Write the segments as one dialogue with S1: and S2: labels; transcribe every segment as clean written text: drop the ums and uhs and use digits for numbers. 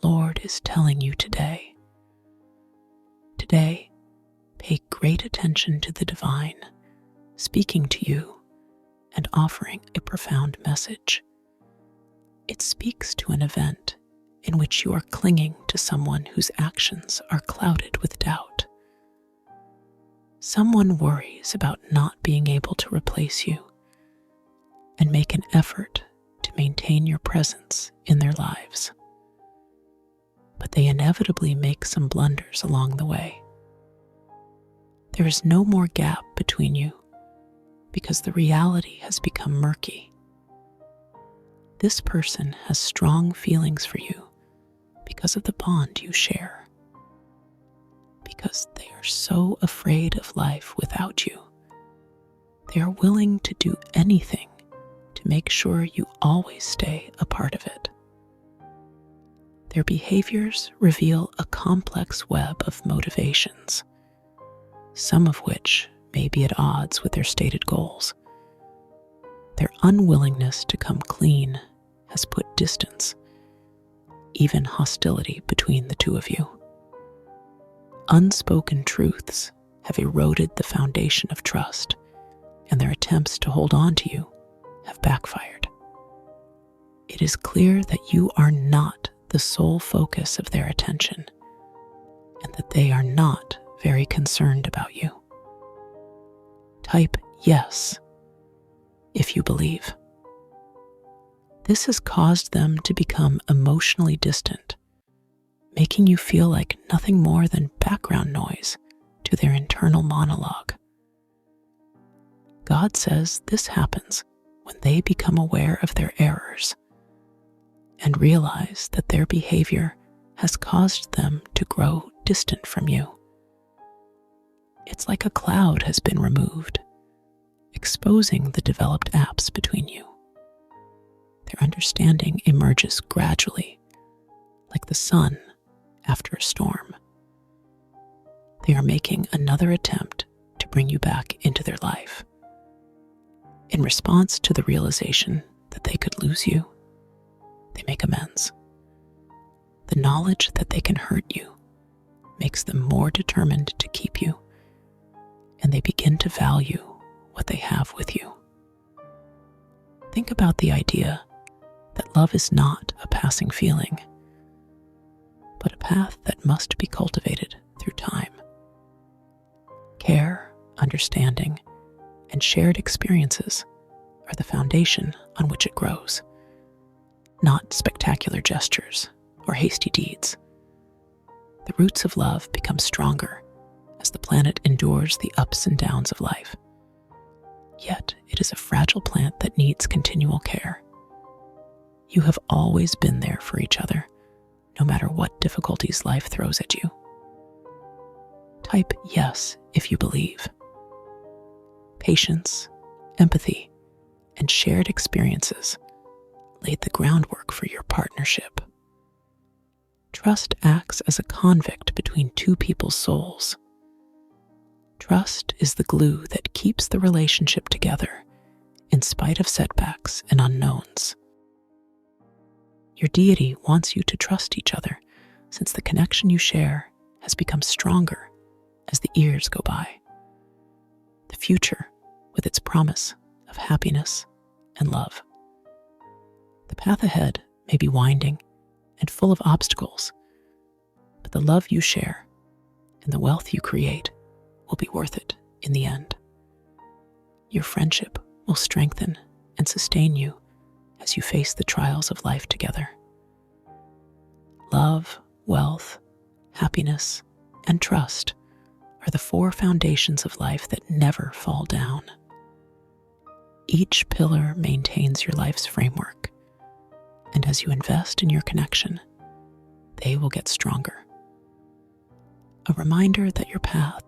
S1: Lord is telling you today. Today, pay great attention to the divine, speaking to you and offering a profound message. It speaks to an event in which you are clinging to someone whose actions are clouded with doubt. Someone worries about not being able to replace you and make an effort to maintain your presence in their lives. But they inevitably make some blunders along the way. There is no more gap between you because the reality has become murky. This person has strong feelings for you because of the bond you share. Because they are so afraid of life without you, they are willing to do anything to make sure you always stay a part of it. Their behaviors reveal a complex web of motivations, some of which may be at odds with their stated goals. Their unwillingness to come clean has put distance, even hostility, between the two of you. Unspoken truths have eroded the foundation of trust, and their attempts to hold on to you have backfired. It is clear that you are not the sole focus of their attention, and that they are not very concerned about you. Type yes if you believe. This has caused them to become emotionally distant, making you feel like nothing more than background noise to their internal monologue. God says this happens when they become aware of their errors and realize that their behavior has caused them to grow distant from you. It's like a cloud has been removed, exposing the developed apps between you. Their understanding emerges gradually, like the sun after a storm. They are making another attempt to bring you back into their life. In response to the realization that they could lose you, they make amends. The knowledge that they can hurt you makes them more determined to keep you, and they begin to value what they have with you. Think about the idea that love is not a passing feeling, but a path that must be cultivated through time. Care, understanding, and shared experiences are the foundation on which it grows, not spectacular gestures or hasty deeds. The roots of love become stronger as the planet endures the ups and downs of life. Yet it is a fragile plant that needs continual care. You have always been there for each other, no matter what difficulties life throws at you. Type yes if you believe. Patience, empathy, and shared experiences laid the groundwork for your partnership. Trust acts as a convict between two people's souls. Trust is the glue that keeps the relationship together in spite of setbacks and unknowns. Your deity wants you to trust each other, since the connection you share has become stronger as the years go by. The future, with its promise of happiness and love. The path ahead may be winding and full of obstacles, but the love you share and the wealth you create will be worth it in the end. Your friendship will strengthen and sustain you as you face the trials of life together. Love, wealth, happiness, and trust are the four foundations of life that never fall down. Each pillar maintains your life's framework, and as you invest in your connection, they will get stronger. A reminder that your path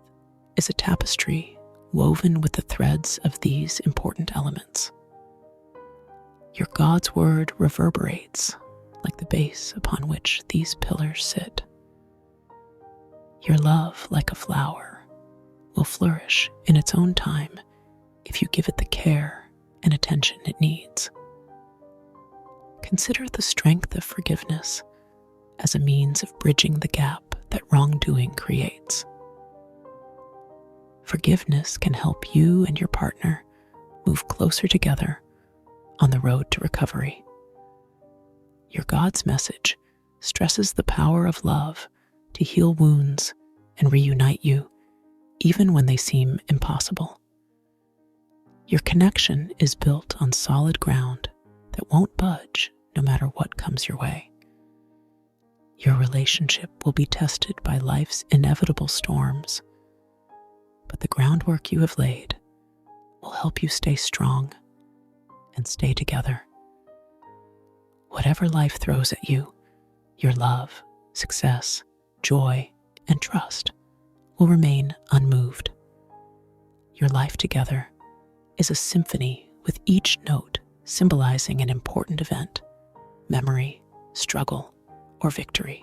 S1: is a tapestry woven with the threads of these important elements. Your God's word reverberates like the base upon which these pillars sit. Your love, like a flower, will flourish in its own time if you give it the care and attention it needs. Consider the strength of forgiveness as a means of bridging the gap that wrongdoing creates. Forgiveness can help you and your partner move closer together on the road to recovery. Your God's message stresses the power of love to heal wounds and reunite you, even when they seem impossible. Your connection is built on solid ground that won't budge no matter what comes your way. Your relationship will be tested by life's inevitable storms, but the groundwork you have laid will help you stay strong and stay together. Whatever life throws at you, your love, success, joy, and trust will remain unmoved. Your life together is a symphony with each note symbolizing an important event, memory, struggle, or victory.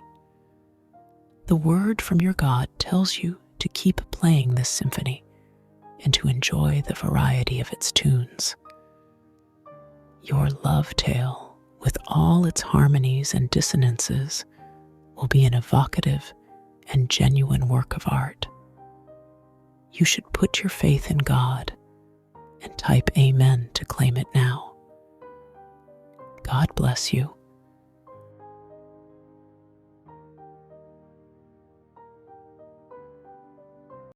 S1: The word from your God tells you to keep playing this symphony and to enjoy the variety of its tunes. Your love tale, with all its harmonies and dissonances, will be an evocative and genuine work of art. You should put your faith in God and type Amen to claim it now. God bless you,